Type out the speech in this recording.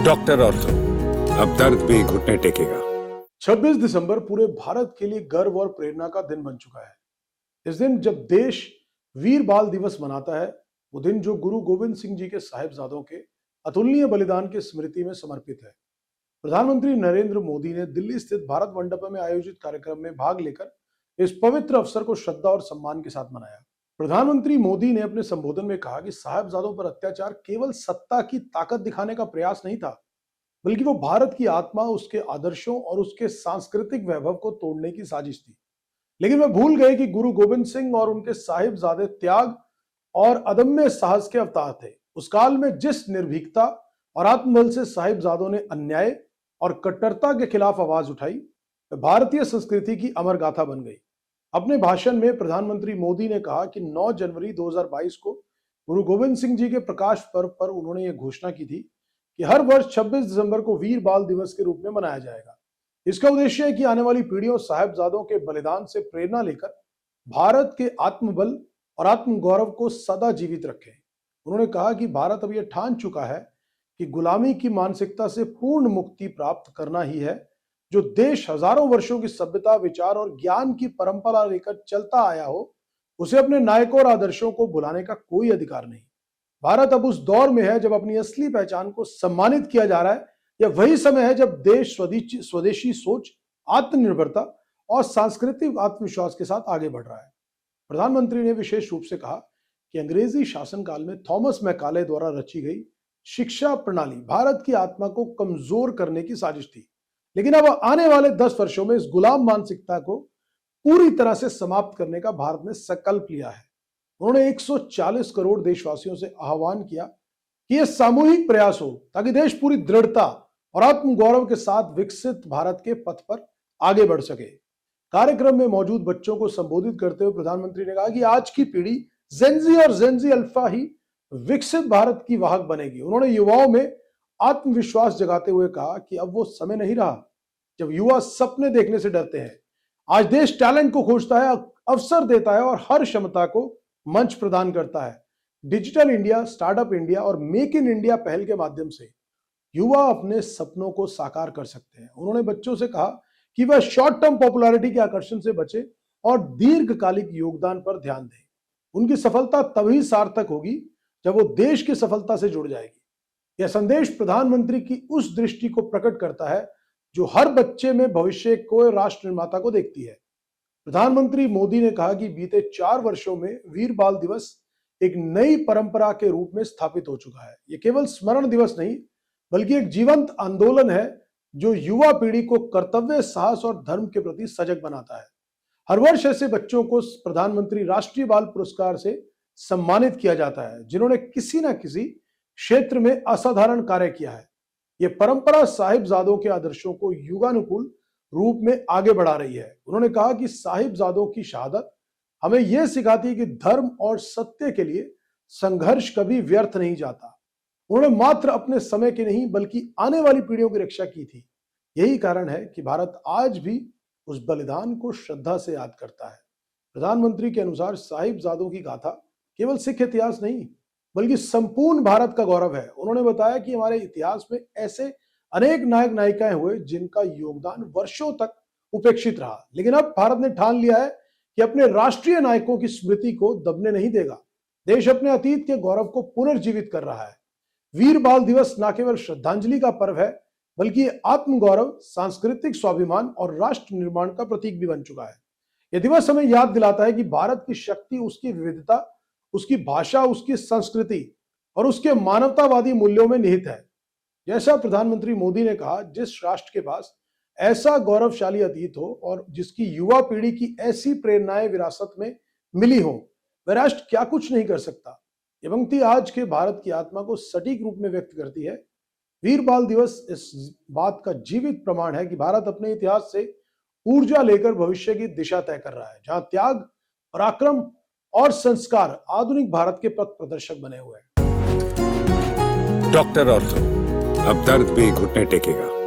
Doctor ortho, अब दर्द भी घुटने टेकेगा। 26 दिसंबर पूरे भारत के लिए गर्व और प्रेरणा का दिन बन चुका है। इस दिन जब देश वीर बाल दिवस मनाता है, वो दिन जो गुरु गोविंद सिंह जी के साहिबजादों के अतुलनीय बलिदान की स्मृति में समर्पित है। प्रधानमंत्री नरेंद्र मोदी ने दिल्ली स्थित भारत मंडपम में आयोजित कार्यक्रम में भाग लेकर इस पवित्र अवसर को श्रद्धा और सम्मान के साथ मनाया। प्रधानमंत्री मोदी ने अपने संबोधन में कहा कि साहिबजादों पर अत्याचार केवल सत्ता की ताकत दिखाने का प्रयास नहीं था, बल्कि वो भारत की आत्मा, उसके आदर्शों और उसके सांस्कृतिक वैभव को तोड़ने की साजिश थी। लेकिन वे भूल गए कि गुरु गोविंद सिंह और उनके साहिबजादे त्याग और अदम्य साहस के अवतार थे। उस काल में जिस निर्भीकता और आत्मबल से साहिबजादों ने अन्याय और कट्टरता के खिलाफ आवाज उठाई, वह भारतीय संस्कृति की अमर गाथा बन गई। अपने भाषण में प्रधानमंत्री मोदी ने कहा कि 9 जनवरी 2022 को गुरु गोविंद सिंह जी के प्रकाश पर्व पर उन्होंने ये घोषणा की थी कि हर वर्ष 26 दिसंबर को वीर बाल दिवस के रूप में मनाया जाएगा। इसका उद्देश्य है कि आने वाली पीढ़ियों साहिबजादों के बलिदान से प्रेरणा लेकर भारत के आत्मबल और आत्मगौरव को सदा जीवित रखें। उन्होंने कहा कि भारत अब यह ठान चुका है कि गुलामी की मानसिकता से पूर्ण मुक्ति प्राप्त करना ही है। जो देश हजारों वर्षों की सभ्यता, विचार और ज्ञान की परंपरा लेकर चलता आया हो, उसे अपने नायकों और आदर्शों को भुलाने का कोई अधिकार नहीं। भारत अब उस दौर में है जब अपनी असली पहचान को सम्मानित किया जा रहा है। यह वही समय है जब देश स्वदेशी सोच, आत्मनिर्भरता और सांस्कृतिक आत्मविश्वास के साथ आगे बढ़ रहा है। प्रधानमंत्री ने विशेष रूप से कहा कि अंग्रेजी शासनकाल में थॉमस मैकाले द्वारा रची गई शिक्षा प्रणाली भारत की आत्मा को कमजोर करने की साजिश थी, लेकिन अब आने वाले 10 वर्षों में इस गुलाम मानसिकता को पूरी तरह से समाप्त करने का भारत ने संकल्प लिया है। उन्होंने 140 करोड़ देशवासियों से आह्वान किया कि यह सामूहिक प्रयास हो ताकि देश पूरी दृढ़ता और आत्मगौरव के साथ विकसित भारत के पथ पर आगे बढ़ सके। कार्यक्रम में मौजूद बच्चों को संबोधित करते हुए प्रधानमंत्री ने कहा कि आज की पीढ़ी जेनजी और जेनजी अल्फा ही विकसित भारत की वाहक बनेगी। उन्होंने युवाओं में आत्मविश्वास जगाते हुए कहा कि अब वो समय नहीं रहा जब युवा सपने देखने से डरते हैं। आज देश टैलेंट को खोजता है, अवसर देता है और हर क्षमता को मंच प्रदान करता है। डिजिटल इंडिया, स्टार्टअप इंडिया और मेक इन इंडिया पहल के माध्यम से युवा अपने सपनों को साकार कर सकते हैं। उन्होंने बच्चों से कहा कि वह शॉर्ट टर्म पॉपुलैरिटी के आकर्षण से बचे और दीर्घकालिक योगदान पर ध्यान दें। उनकी सफलता तभी सार्थक होगी जब वो देश की सफलता से जुड़ जाएगी। यह संदेश प्रधानमंत्री की उस दृष्टि को प्रकट करता है जो हर बच्चे में भविष्य को राष्ट्र निर्माता को देखती है। प्रधानमंत्री मोदी ने कहा कि बीते 4 वर्षों में वीर बाल दिवस एक नई परंपरा के रूप में स्थापित हो चुका है। यह केवल स्मरण दिवस नहीं, बल्कि एक जीवंत आंदोलन है जो युवा पीढ़ी को कर्तव्य, साहस और धर्म के प्रति सजग बनाता है। हर वर्ष ऐसे बच्चों को प्रधानमंत्री राष्ट्रीय बाल पुरस्कार से सम्मानित किया जाता है जिन्होंने किसी न किसी क्षेत्र में असाधारण कार्य किया है। यह परंपरा साहिबजादों के आदर्शों को युगानुकूल रूप में आगे बढ़ा रही है। उन्होंने कहा कि साहिबजादों की शहादत हमें यह सिखाती है कि धर्म और सत्य के लिए संघर्ष कभी व्यर्थ नहीं जाता। उन्होंने मात्र अपने समय की नहीं बल्कि आने वाली पीढ़ियों की रक्षा की थी। यही कारण है कि भारत आज भी उस बलिदान को श्रद्धा से याद करता है। प्रधानमंत्री के अनुसार साहिबजादों की गाथा केवल सिख इतिहास नहीं, बल्कि संपूर्ण भारत का गौरव है। उन्होंने बताया कि हमारे इतिहास में ऐसे अनेक नायक नायिकाएं हुए जिनका योगदान वर्षों तक उपेक्षित रहा, लेकिन अब भारत ने ठान लिया है कि अपने राष्ट्रीय नायकों की स्मृति को दबने नहीं देगा। देश अपने अतीत के गौरव को पुनर्जीवित कर रहा है। वीर बाल दिवस न केवल श्रद्धांजलि का पर्व है, बल्कि आत्मगौरव, सांस्कृतिक स्वाभिमान और राष्ट्र निर्माण का प्रतीक भी बन चुका है। यह दिवस हमें याद दिलाता है कि भारत की शक्ति उसकी विविधता, उसकी भाषा, उसकी संस्कृति और उसके मानवतावादी मूल्यों में निहित है। जैसा प्रधानमंत्री मोदी ने कहा, जिस राष्ट्र के पास ऐसा गौरवशाली अतीत हो और जिसकी युवा पीढ़ी की ऐसी प्रेरणाएं विरासत में मिली हो, वह राष्ट्र क्या कुछ नहीं कर सकता। ये पंक्ति आज के भारत की आत्मा को सटीक रूप में व्यक्त करती है। वीर बाल दिवस इस बात का जीवित प्रमाण है कि भारत अपने इतिहास से ऊर्जा लेकर भविष्य की दिशा तय कर रहा है, जहां त्याग, पराक्रम और संस्कार आधुनिक भारत के पथ प्रदर्शक बने हुए हैं। डॉक्टर ऑर्थो, अब दर्द भी घुटने टेकेगा।